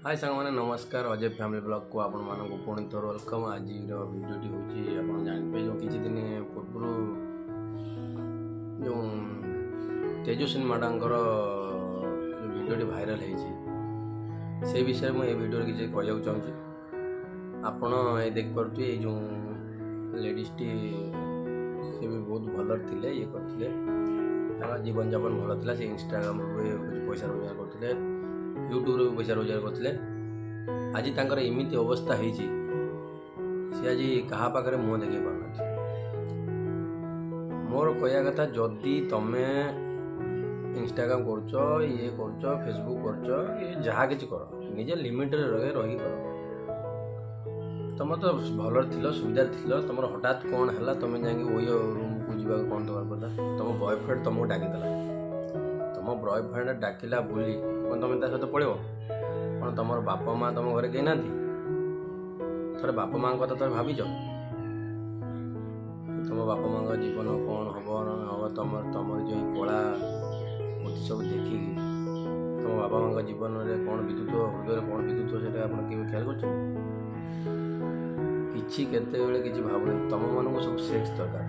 हाय सांग मैंने नमस्कार अजय फैमिली ब्लॉग को आपण मानक पुणी थर वेलकम। आज भिडियोटी हूँ आप जानते जो किसी दिन पूर्व जो तेजस्विनी मैडमर जो भिडियोटी भाइराल से विषय मुझे भिडियो किसी कहना चाहूँगी। आपण ये देखिपे जो लेडीजटी से भी बहुत भल थे ये करते जीवन जापन भल था। इंस्टाग्राम पैसा रोजगार करते यूट्यूब पैसा रोजगार करते। आज तंकर एमती अवस्था है सी आज क्या पाखे मुँह देख पार। मोर कहया कथा जदि तमे इंस्टाग्राम कर ये कर फेसबुक कर जहाँ कि कर निजे लिमिट रही कर। तुम तो भल थी सुविधा थी तुम हठात कौन है तुम जा रूम को जीवा कौन दरकार पड़ा। तुम बॉयफ्रेंड तुमको डाकीदेला तुम बॉयफ्रेंड डाकिला बोली कौन तुम सहित पड़ो कौन तुम बापा माँ तुम घर कहीं ना थे बापा माँ कथा तुम भाव तुम बापा माँ का जीवन कौन हम हम तुम तुम जो कला बुद्धि सब देखिकी तुम बापा माँ का जीवन में कौन बीतुव हृदय कौन बीतुव से आप ख्याल कर कि भावना तुम मानक सब सेक्स दरकार।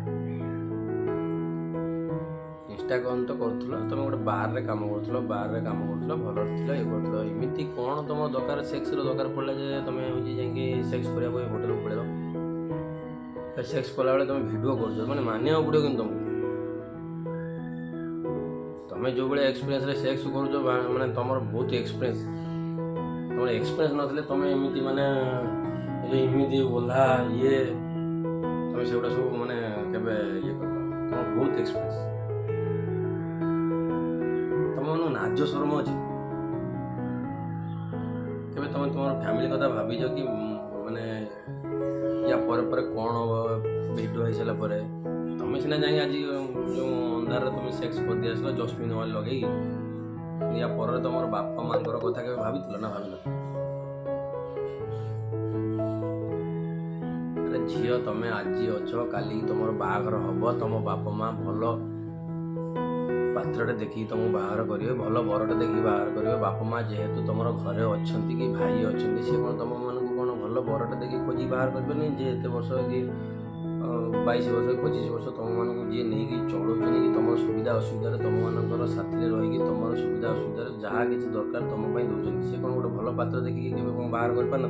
इंस्टाग्राम तो करूँ तुम गोटे बार रे काम कर भल थी ये करमती कौन तुम दरकार सेक्स दरकार पड़ा तुम जा सेक्स करा होटेल को पड़े सेक्स कला बेले तुम भिडियो कर मैंने मानिया पड़ो कि तुम जो भाई एक्सपीरियंस सेक्स कर मैंने तुम बहुत एक्सपीरियंस तुम एक्सपीरियंस ना तुम एमती माने इमिदी बोला ये तुम से सब माने केबे ये कर तुम बहुत एक्सपीरियंस तुम नाज शर्म अच्छे केबे तुम तुम फैमिली कथा भाज कि माने या पर कौन हम भिडियो हो सारा तुम सीना जाए आज जो अंधार तुम सेक्स कर दिया आसल जस्मिन वाल लगे या पर तुम बापा माँ कथा के भाभी ना भाव झील तुम आज अच्छ काली तुम बाहर हम तुम बापा माँ भल पात्रटे देखिए तुमको बाहर करेंगे भल बरटे देखिए बाहर करेंगे बापा माँ जेहेतु तुम घरे अच्छा कि भाई अच्छा सी कौन तुम मानक कौन भल बरटे देखिए खोजी बाहर करेंगे जे एत वर्ष कि 22 वर्ष 25 वर्ष तुम मानक जी नहीं चलाऊँ कि तुम सुविधा असुविधा तुम मानकर साथी रही तुम सुविधा असुविधा जहाँ किसी दरकार तुम दौरान सी कौन गोटे भल पात्र देखिए के कौन बाहर कर पार ना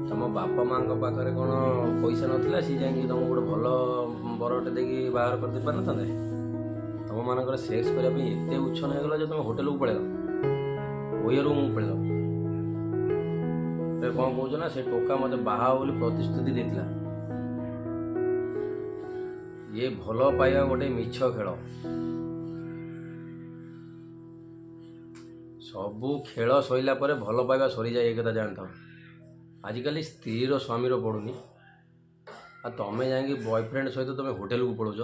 तुम बापा माँ पाखे कौन पैसा नाला सी जा तुम गोटे भल बरटे देखिए बाहर कर पार ना तुम मानक सेक्स करने एत उच्छन होगा जो तुम होटेल को पड़ेल ओए रूम को पड़ेल कौन कौच ना से टोका मत बाहा बोली प्रतिश्रुति देता ये भल पाइबा गोटे मिछ खेल सबू खेल सैला भल पाइबा सरी जाए एक जानता आजिकल स्त्री स्वामी पड़ूनी आ तुम जा बॉयफ्रेंड सहित तुम होटेल को पड़ोच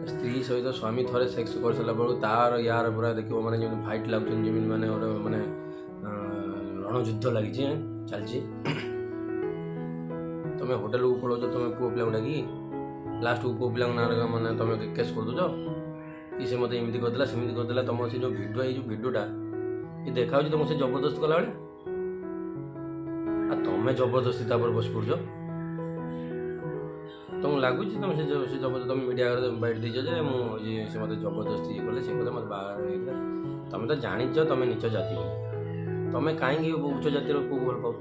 स्त्री सहित स्वामी थे सेक्स कर सारा बेलू तार यार पूरा देखो मैंने फाइट लगुन जमी मैंने गोटे रणयुद्ध लगी चलती तुम होटेल को पड़ोच तुम पुओ पिला डाकी लास्ट को पुओ पिला ना मैंने तुम केस कर दौ कि से मत एमती करदेला सेमती करदेला तुम से जो भिडियोटा ये देखा तुम से जबरदस्त कला बेले तुम जबरदस्ती बस पड़ तुमको लगुच तुम से जबरदस्त तुम मीडिया बैठ दीच से मत जबरदस्ती ये कले से मत बाहर तुम तो जाच तुम नीच जाति तुम कहीं उच्च जातिर पु भल पाओ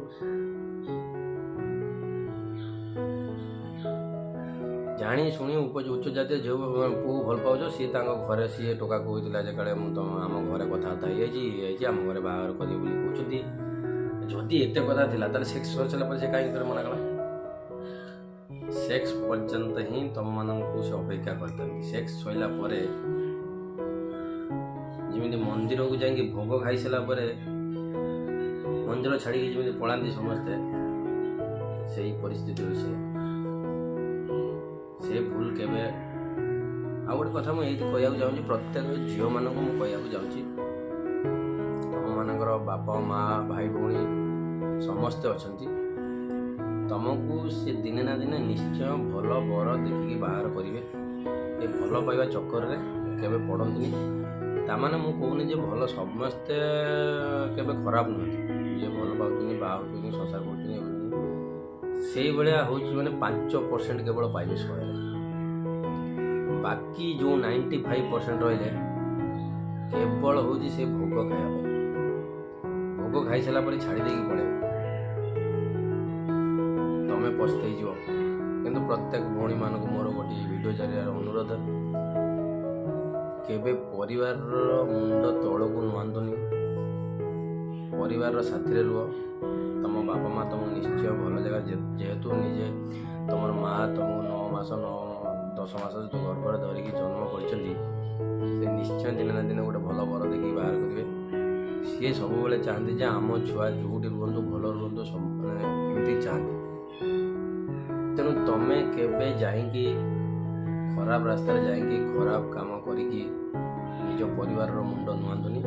जाणी शुणी उच्च जाति जो पु भल पाओ सी घरे सी टोका कहला काले तुम आम घरे कथा आम घरे बाहर कर कहते जदि एत कथा था सेक्स कर सारा से कहीं मना कला सेक्स पर्यंत ही तुम मानक से अपेक्षा करते सेक्स सैला जमी मंदिर को जाकि भोग खाई सारा मंदिर छाड़ी जमी पलांती समस्ते से परिस्थिति से भूल केवे आ गोटे कथा मुझे कहूँ चाहूँगी प्रत्येक झील मानक कहूँ चाहूँगी तुम मानकर बापा माँ भाई भौणी समस्ते अच्छा तुमको सी दिने ना दिने निश्चय भल बर देखिकी बाहर करेंगे ये भल पाइबा चक्कर में केवे पड़ंतनी ତାମାନେ ମୁଁ କହୁନି ଯେ ଭଲ ସମସ୍ତେ କେବେ ଖରାପ ନୁହନ୍ତି, ଯିଏ ଭଲ ପାଉଛନ୍ତି ବାହା ହେଉଛନ୍ତି ସଂସାର କରୁଛନ୍ତି ସେଇଭଳିଆ ହେଉଛି ମାନେ 5% କେବଳ ପାଇବେ 100ରେ। ବାକି ଯେଉଁ 95% ରହିଲେ କେବଳ ହେଉଛି ସେ ଭୋଗ ଖାଇବା ପାଇଁ। ଭୋଗ ଖାଇସାରିଲା ପରେ ଛାଡ଼ି ଦେଇକି ପଳେଇବ, ତମେ ପସ୍ତେଇଯିବ। କିନ୍ତୁ ପ୍ରତ୍ୟେକ ଭଉଣୀମାନଙ୍କୁ ମୋର ଗୋଟିଏ ଭିଡ଼ିଓ ଜରିଆରେ ଅନୁରୋଧ, କେବେ ପରିବାରର ମୁଣ୍ଡ ତଳକୁ ନୁଆନ୍ତୁନି, ପରିବାରର ସାଥିରେ ରୁହ। ତମ ବାପା ମା ତମକୁ ନିଶ୍ଚୟ ଭଲ ଜାଗା, ଯେହେତୁ ନିଜେ ତମର ମା ତମକୁ 9 ମାସ 10 ମାସ ଗର୍ଭରେ ଧରିକି ଜନ୍ମ କରିଛନ୍ତି, ସେ ନିଶ୍ଚୟ ଦିନେ ନା ଦିନେ ଗୋଟେ ଭଲ ବର ଦେଖିକି ବାହାର କରିବେ। ସିଏ ସବୁବେଳେ ଚାହାନ୍ତି ଯେ ଆମ ଛୁଆ ଯେଉଁଠି ରୁହନ୍ତୁ ଭଲ ରୁହନ୍ତୁ, ମାନେ ଏମିତି ଚାହାନ୍ତି। ତେଣୁ ତମେ କେବେ ଯାଇକି ଖରାପ ରାସ୍ତାରେ ଯାଇକି ଖରାପ କାମ କରିକି ନିଜ ପରିବାରର ମୁଣ୍ଡ ନୁଆନ୍ତୁନି।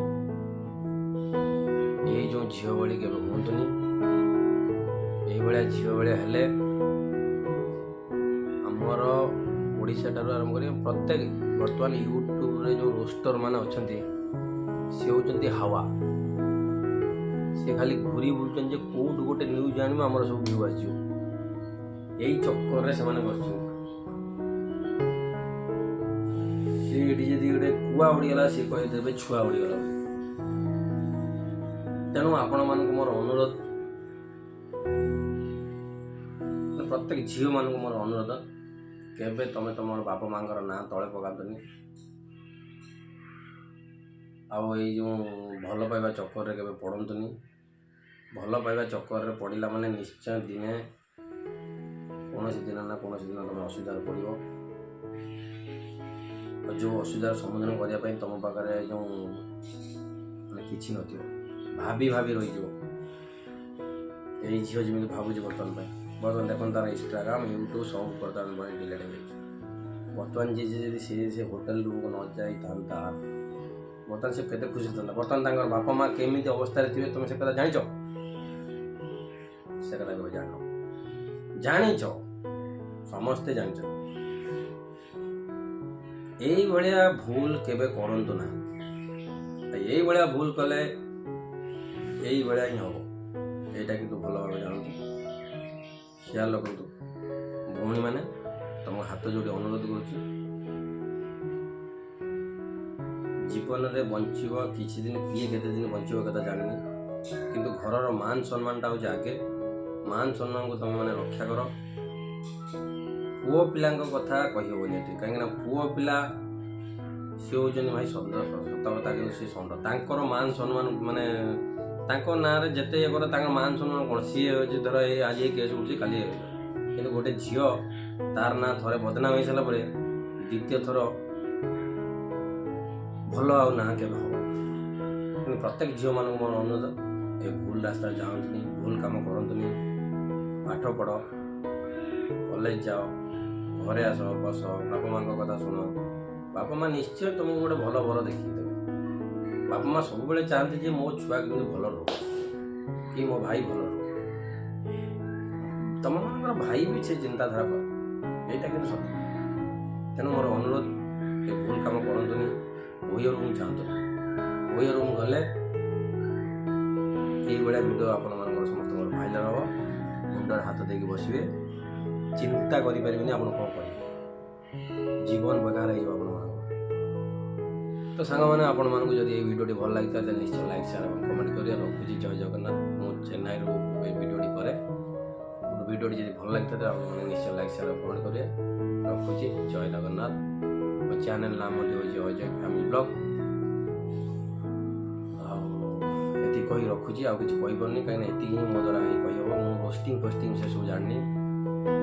ଏଇ ଯେଉଁ ଝିଅ ଭଳି କେବେ ହୁଅନ୍ତୁନି। ଏଇଭଳିଆ ଝିଅ ଭଳିଆ ହେଲେ ଆମର ଓଡ଼ିଶା ଠାରୁ ଆରମ୍ଭ କରି ପ୍ରତ୍ୟେକ ବର୍ତ୍ତମାନ ୟୁଟ୍ୟୁବରେ ଯେଉଁ ରୋଷ୍ଟର ମାନେ ଅଛନ୍ତି ସେ ହେଉଛନ୍ତି ହାୱା। ସେ ଖାଲି ଘୁରି ବୁଲୁଛନ୍ତି ଯେ କେଉଁଠୁ ଗୋଟେ ନ୍ୟୁଜ୍ ଆଣିବ ଆମର ସବୁ ଭିଉ ଆସିଯିବ। ଏଇ ଚକ୍କରରେ ସେମାନେ ବସୁଛନ୍ତି। ସେ ଏଠି ଯଦି ଗୋଟେ କୁଆ ଉଡ଼ିଗଲା ସିଏ କହିଦେବେ ଛୁଆ ଉଡ଼ିଗଲା। ତେଣୁ ଆପଣମାନଙ୍କୁ ମୋର ଅନୁରୋଧ, ପ୍ରତ୍ୟେକ ଝିଅମାନଙ୍କୁ ମୋର ଅନୁରୋଧ, କେବେ ତମେ ତମର ବାପା ମାଙ୍କର ନାଁ ତଳେ ପକାନ୍ତୁନି। ଆଉ ଏଇ ଯେଉଁ ଭଲ ପାଇବା ଚକ୍କରରେ କେବେ ପଡ଼ନ୍ତୁନି। ଭଲ ପାଇବା ଚକ୍କରରେ ପଡ଼ିଲା ମାନେ ନିଶ୍ଚୟ ଦିନେ କୌଣସି ଦିନ ନା କୌଣସି ଦିନ ତମେ ଅସୁବିଧାରେ ପଡ଼ିବ। ଆଉ ଯେଉଁ ଅସୁବିଧାର ସମ୍ମୁଖୀନ କରିବା ପାଇଁ ତମ ପାଖରେ ଯେଉଁ ମାନେ କିଛି ନଥିବ, ଭାବି ରହିଯିବ। ଏଇ ଝିଅ ଯେମିତି ଭାବୁଛି ବର୍ତ୍ତମାନ ଦେଖନ୍ତୁ ତାର ଇନଷ୍ଟାଗ୍ରାମ ୟୁଟ୍ୟୁବ ସବୁ ବର୍ତ୍ତମାନ ପାଇଁ ଡିଲେଟ୍ ହେଇଯାଇଛି। ବର୍ତ୍ତମାନ ଯଦି ସେ ହୋଟେଲ ରୁମ୍କୁ ନ ଯାଇଥାନ୍ତା ବର୍ତ୍ତମାନ ସେ କେତେ ଖୁସି ଥାନ୍ତା। ବର୍ତ୍ତମାନ ତାଙ୍କର ବାପା ମା କେମିତି ଅବସ୍ଥାରେ ଥିବେ ତମେ ସେ କଥା ଜାଣିଛ? ସେ କଥା କେବେ ଜାଣିଛ? ସମସ୍ତେ ଜାଣିଛ। ଏଇଭଳିଆ ଭୁଲ କେବେ କରନ୍ତୁ ନାହିଁ। ଏଇଭଳିଆ ଭୁଲ କଲେ ଏଇଭଳିଆ ହିଁ ହବ, ଏଇଟା କିନ୍ତୁ ଭଲ ଭାବେ ଜାଣନ୍ତୁ, ଖିଆଲ ରଖନ୍ତୁ। ଭଉଣୀମାନେ ତମ ହାତ ଯୋଡ଼ି ଅନୁରୋଧ କରୁଛି, ଜୀବନରେ ବଞ୍ଚିବ କିଛି ଦିନ, କିଏ କେତେ ଦିନ ବଞ୍ଚିବ କଥା ଜାଣିନି, କିନ୍ତୁ ଘରର ମାନ ସମ୍ମାନଟା ହେଉଛି ଆଗେ। ମାନ ସମ୍ମାନକୁ ତମେ ମାନେ ରକ୍ଷା କର। ପୁଅ ପିଲାଙ୍କ କଥା କହିହେବନି ଏଠି, କାହିଁକିନା ପୁଅ ପିଲା ସିଏ ହେଉଛନ୍ତି ଭାଇ ସତ କଥା, କିନ୍ତୁ ସେ ଷଣ୍ଢ। ତାଙ୍କର ମାନ ସମ୍ମାନ ମାନେ ତାଙ୍କ ନାଁରେ ଯେତେ ଇଏ କର, ତାଙ୍କ ମାନ ସମ୍ମାନ କ'ଣ? ସିଏ ହେଉଛି ଧର ଆଜି ଏ କେସ୍ ଉଠୁଛି କାଲି, କିନ୍ତୁ ଗୋଟେ ଝିଅ ତାର ନାଁ ଥରେ ବଦନାମ ହେଇସାରିଲା ପରେ ଦ୍ୱିତୀୟ ଥର ଭଲ ଆଉ ନାଁ କେବେ ହବ। କିନ୍ତୁ ପ୍ରତ୍ୟେକ ଝିଅମାନଙ୍କୁ ମୋର ଅନୁରୋଧ, ଏ ଭୁଲ ରାସ୍ତାରେ ଯାଆନ୍ତୁନି, ଭୁଲ କାମ କରନ୍ତୁନି। ପାଠ ପଢ଼, କଲେଜ ଯାଅ, ଘରେ ଆସ, ବସ, ବାପା ମାଙ୍କ କଥା ଶୁଣ। ବାପା ମା ନିଶ୍ଚୟ ତୁମକୁ ଗୋଟେ ଭଲ ବର ଦେଖିକି ଦେବେ। ବାପା ମା ସବୁବେଳେ ଚାହାନ୍ତି ଯେ ମୋ ଛୁଆ କେମିତି ଭଲ ରହୁ, କି ମୋ ଭାଇ ଭଲ ରହୁ। ତମମାନଙ୍କର ଭାଇ ବି ସେ ଚିନ୍ତାଧାରା କରେ, ଏଇଟା କିନ୍ତୁ ସତ। ତେଣୁ ମୋର ଅନୁରୋଧ, ଏ ଭୁଲ କାମ କରନ୍ତୁନି। ଓହିଓ ରୁମ୍ ଯାଆନ୍ତୁନି। ଓହିଓ ରୁମ୍ ଗଲେ ଏଇଭଳିଆ ଭିଡ଼ିଓ ଆପଣମାନଙ୍କର ସମସ୍ତଙ୍କର ଭାଇରାଲ ହେବ। ମୁଣ୍ଡରେ ହାତ ଦେଇକି ବସିବେ, ଚିନ୍ତା କରିପାରିବେନି ଆପଣ କ'ଣ କରିବେ, ଜୀବନ ବେକାର ହେଇଯିବ ଆପଣମାନଙ୍କର। ତ ସାଙ୍ଗମାନେ, ଆପଣମାନଙ୍କୁ ଯଦି ଏଇ ଭିଡ଼ିଓଟି ଭଲ ଲାଗିଥାଏ ତାହେଲେ ନିଶ୍ଚୟ ଲାଇକ୍ ସେୟାର ଏବଂ କମେଣ୍ଟ କରିବେ। ରଖୁଛି, ଜୟ ଜଗନ୍ନାଥ। ମୁଁ ଚେନ୍ନାଇରୁ ଏଇ ଭିଡ଼ିଓଟି କରେ। ମୋର ଭିଡ଼ିଓଟି ଯଦି ଭଲ ଲାଗିଥାଏ ତାହେଲେ ଆପଣମାନେ ନିଶ୍ଚୟ ଲାଇକ୍ ସେୟାର ଏବଂ କମେଣ୍ଟ କରିବେ। ରଖୁଛି, ଜୟ ଜଗନ୍ନାଥ। ମୋ ଚ୍ୟାନେଲ ନାମ ମଧ୍ୟ ହେଉଛି ଅଜୟ ଫ୍ୟାମିଲି ବ୍ଲଗ୍। ଆଉ ଏତିକି କହି ରଖୁଛି, ଆଉ କିଛି କହିପାରୁନି, କାହିଁକିନା ଏତିକି ହିଁ ମୋ ଦ୍ୱାରା ହିଁ କହିହେବ। ମୁଁ ରୋଷ୍ଟିଂ ସେସବୁ ଜାଣିନି।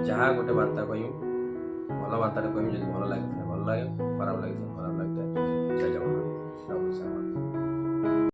ଯାହା ଗୋଟେ ବାର୍ତ୍ତା କହିବି, ଭଲ ବାର୍ତ୍ତାଟା କହିବି। ଯଦି ଭଲ ଲାଗେ ତାହେଲେ ଭଲ ଲାଗେ, ଖରାପ ଲାଗେ ତାହେଲେ ଖରାପ।